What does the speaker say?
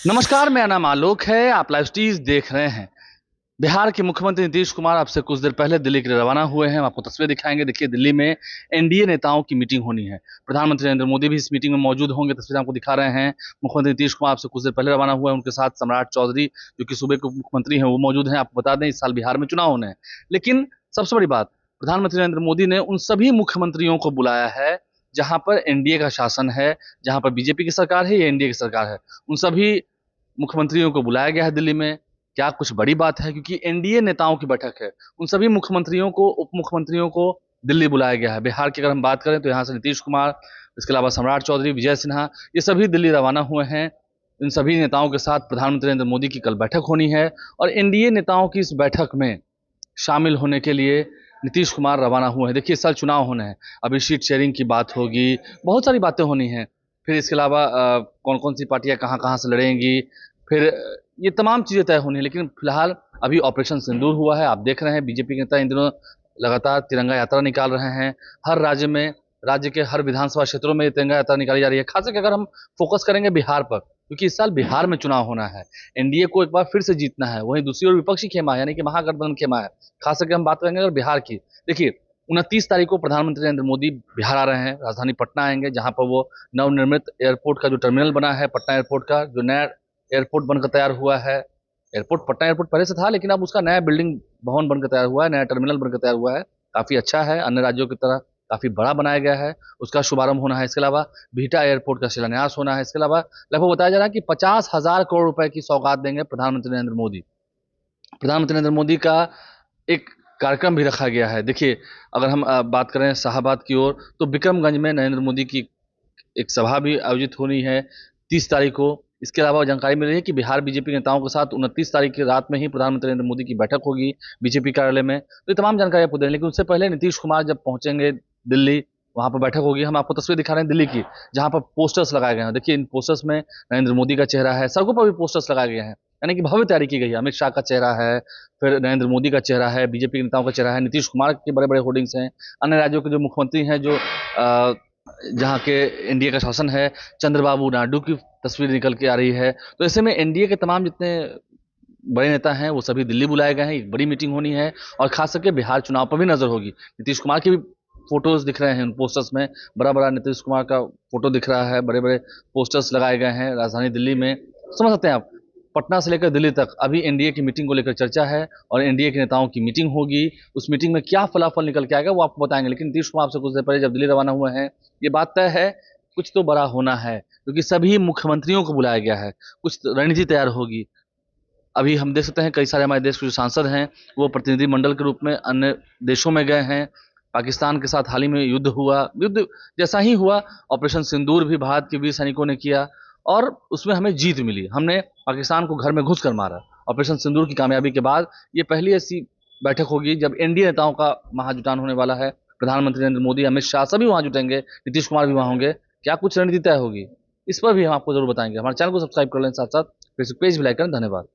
नमस्कार, मेरा नाम आलोक है। आप लाइव स्टीज देख रहे हैं। बिहार के मुख्यमंत्री नीतीश कुमार आपसे कुछ देर पहले दिल्ली के लिए रवाना हुए हैं। हम आपको तस्वीर दिखाएंगे। देखिए, दिल्ली में एनडीए नेताओं की मीटिंग होनी है। प्रधानमंत्री नरेंद्र मोदी भी इस मीटिंग में मौजूद होंगे। तस्वीर आपको दिखा रहे हैं। मुख्यमंत्री नीतीश कुमार आपसे कुछ देर पहले रवाना हुए हैं। उनके साथ सम्राट चौधरी, जो कि सूबे के मुख्यमंत्री हैं, वो मौजूद हैं। आपको बता दें, इस साल बिहार में चुनाव होने हैं। लेकिन सबसे बड़ी बात, प्रधानमंत्री नरेंद्र मोदी ने उन सभी मुख्यमंत्रियों को बुलाया है जहां पर एनडीए का शासन है, जहां पर बीजेपी की सरकार है या एनडीए की सरकार है। उन सभी मुख्यमंत्रियों को बुलाया गया है दिल्ली में। क्या कुछ बड़ी बात है? क्योंकि एनडीए नेताओं की बैठक है। उन सभी मुख्यमंत्रियों को, उप मुख्यमंत्रियों को दिल्ली बुलाया गया है। बिहार की अगर हम बात करें तो यहाँ से नीतीश कुमार, इसके अलावा सम्राट चौधरी, विजय सिन्हा, ये सभी दिल्ली रवाना हुए हैं। इन सभी नेताओं के साथ प्रधानमंत्री नरेंद्र मोदी की कल बैठक होनी है और एनडीए नेताओं की इस बैठक में शामिल होने के लिए नीतीश कुमार रवाना हुए हैं। देखिए, इस साल चुनाव होने हैं, अभी सीट शेयरिंग की बात होगी, बहुत सारी बातें होनी हैं। फिर इसके अलावा कौन कौन सी पार्टियां कहाँ कहाँ से लड़ेंगी, फिर ये तमाम चीज़ें तय होनी है। लेकिन फिलहाल अभी ऑपरेशन सिंदूर हुआ है। आप देख रहे हैं बीजेपी के नेता इन दिनों लगातार तिरंगा यात्रा निकाल रहे हैं। हर राज्य में, राज्य के हर विधानसभा क्षेत्रों में तिरंगा यात्रा निकाली जा रही है। खास करके अगर हम फोकस करेंगे बिहार पर, क्योंकि इस साल बिहार में चुनाव होना है, एनडीए को एक बार फिर से जीतना है। वहीं दूसरी ओर विपक्षी खेमा है, यानी कि महागठबंधन खेमा है। खास करके हम बात करेंगे अगर बिहार की। देखिए, 29 तारीख को प्रधानमंत्री नरेंद्र मोदी बिहार आ रहे हैं, राजधानी पटना आएंगे, जहां पर वो नवनिर्मित एयरपोर्ट का जो टर्मिनल बना है, पटना एयरपोर्ट का जो नया एयरपोर्ट बनकर तैयार हुआ है। एयरपोर्ट, पटना एयरपोर्ट पहले से था, लेकिन अब उसका नया बिल्डिंग भवन बनकर तैयार हुआ है, नया टर्मिनल बनकर तैयार हुआ है। काफी अच्छा है, अन्य राज्यों की तरह काफी बड़ा बनाया गया है। उसका शुभारंभ होना है। इसके अलावा बिहटा एयरपोर्ट का शिलान्यास होना है। इसके अलावा लगभग बताया जा रहा है कि 50,000 करोड़ रुपए की सौगात देंगे प्रधानमंत्री नरेंद्र मोदी। प्रधानमंत्री नरेंद्र मोदी का एक कार्यक्रम भी रखा गया है। देखिए, अगर हम बात करें शाहबाद की ओर, तो बिक्रमगंज में नरेंद्र मोदी की एक सभा भी आयोजित होनी है 30 तारीख को। इसके अलावा जानकारी मिल रही है कि बिहार बीजेपी नेताओं के साथ 29 तारीख की रात में ही प्रधानमंत्री नरेंद्र मोदी की बैठक होगी बीजेपी कार्यालय में। तो ये तमाम जानकारी आपको दे रहे हैं। लेकिन उससे पहले नीतीश कुमार जब पहुंचेंगे दिल्ली, वहां पर बैठक होगी। हम आपको तस्वीर दिखा रहे हैं दिल्ली की, जहां पर पोस्टर्स लगाए गए हैं। देखिए, इन पोस्टर्स में नरेंद्र मोदी का चेहरा है, सड़कों पर भी पोस्टर्स लगाए गए हैं, यानी कि भव्य तैयारी की गई है। अमित शाह का चेहरा है, फिर नरेंद्र मोदी का चेहरा है, बीजेपी के नेताओं का चेहरा है, नीतीश कुमार के बड़े बड़े होर्डिंग्स हैं, अन्य राज्यों के जो मुख्यमंत्री हैं, जो जहाँ के एनडीए का शासन है, चंद्रबाबू नायडू की तस्वीर निकल के आ रही है। तो ऐसे में एनडीए के तमाम जितने बड़े नेता हैं वो सभी दिल्ली बुलाए गए हैं। एक बड़ी मीटिंग होनी है और खास करके बिहार चुनाव पर भी नजर होगी। नीतीश कुमार की भी फोटोज दिख रहे हैं उन पोस्टर्स में, बड़ा बड़ा नीतीश कुमार का फोटो दिख रहा है, बड़े बड़े पोस्टर्स लगाए गए हैं राजधानी दिल्ली में। समझ सकते हैं आप, पटना से लेकर दिल्ली तक अभी एनडीए की मीटिंग को लेकर चर्चा है और एनडीए के नेताओं की मीटिंग होगी। उस मीटिंग में क्या फलाफल निकल के आएगा वो आपको बताएंगे। लेकिन नीतीश कुमार से कुछ देर पहले जब दिल्ली रवाना हुए हैं, ये बात तय है कुछ तो बड़ा होना है, क्योंकि सभी मुख्यमंत्रियों को बुलाया गया है। कुछ रणनीति तैयार होगी। अभी हम देख सकते हैं कई सारे हमारे देश के जो सांसद हैं वो प्रतिनिधि मंडल के रूप में अन्य देशों में गए हैं। पाकिस्तान के साथ हाल ही में युद्ध हुआ, युद्ध जैसा ही हुआ। ऑपरेशन सिंदूर भी भारत के वीर सैनिकों ने किया और उसमें हमें जीत मिली। हमने पाकिस्तान को घर में घुस कर मारा। ऑपरेशन सिंदूर की कामयाबी के बाद ये पहली ऐसी बैठक होगी जब एनडीए नेताओं का महाजुटान होने वाला है। प्रधानमंत्री नरेंद्र मोदी, अमित शाह सभी वहां जुटेंगे, नीतीश कुमार भी वहां होंगे। क्या कुछ रणनीति तय होगी, इस पर भी हम आपको जरूर बताएंगे। हमारे चैनल को सब्सक्राइब कर लें, साथ साथ फेसबुक पेज भी लाइक करें। धन्यवाद।